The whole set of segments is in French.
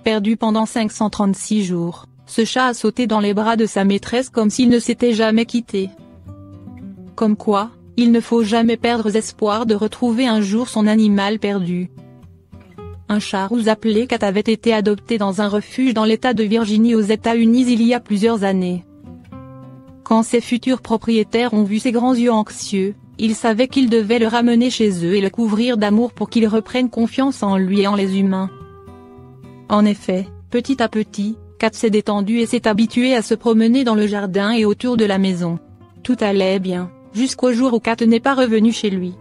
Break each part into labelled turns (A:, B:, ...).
A: perdu pendant 536 jours, ce chat a sauté dans les bras de sa maîtresse comme s'il ne s'était jamais quitté. Comme quoi, il ne faut jamais perdre espoir de retrouver un jour son animal perdu. Un chat rouge appelé Cat avait été adopté dans un refuge dans l'État de Virginie aux États-Unis il y a plusieurs années. Quand ses futurs propriétaires ont vu ses grands yeux anxieux, ils savaient qu'ils devaient le ramener chez eux et le couvrir d'amour pour qu'il reprenne confiance en lui et en les humains. En effet, petit à petit, Cat s'est détendu et s'est habitué à se promener dans le jardin et autour de la maison. Tout allait bien, jusqu'au jour où Cat n'est pas revenu chez lui.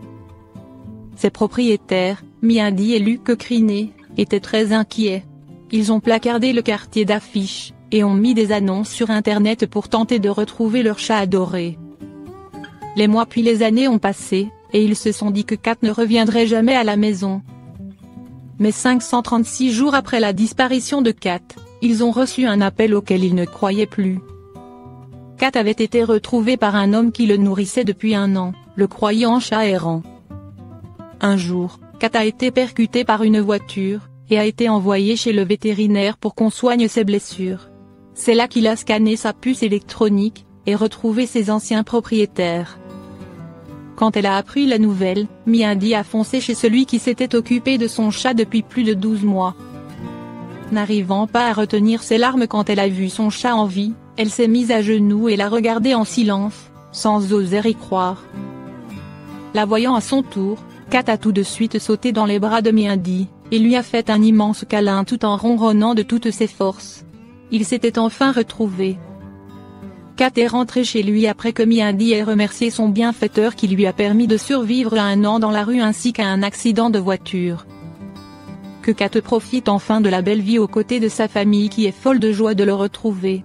A: Ses propriétaires, Mindy et Luke Criney, étaient très inquiets. Ils ont placardé le quartier d'affiches, et ont mis des annonces sur internet pour tenter de retrouver leur chat adoré. Les mois puis les années ont passé, et ils se sont dit que Cat ne reviendrait jamais à la maison. Mais 536 jours après la disparition de Cat, ils ont reçu un appel auquel ils ne croyaient plus. Cat avait été retrouvé par un homme qui le nourrissait depuis 1 an, le croyant chat errant. Un jour, Cat a été percuté par une voiture, et a été envoyé chez le vétérinaire pour qu'on soigne ses blessures. C'est là qu'il a scanné sa puce électronique, et retrouvé ses anciens propriétaires. Quand elle a appris la nouvelle, Mindy a foncé chez celui qui s'était occupé de son chat depuis plus de 12 mois. N'arrivant pas à retenir ses larmes quand elle a vu son chat en vie, elle s'est mise à genoux et l'a regardé en silence, sans oser y croire. La voyant à son tour, Cat a tout de suite sauté dans les bras de Mindy, et lui a fait un immense câlin tout en ronronnant de toutes ses forces. Il s'était enfin retrouvé. Cat est rentré chez lui après que Mindy ait remercié son bienfaiteur qui lui a permis de survivre à 1 an dans la rue ainsi qu'à un accident de voiture. Que Cat profite enfin de la belle vie aux côtés de sa famille qui est folle de joie de le retrouver.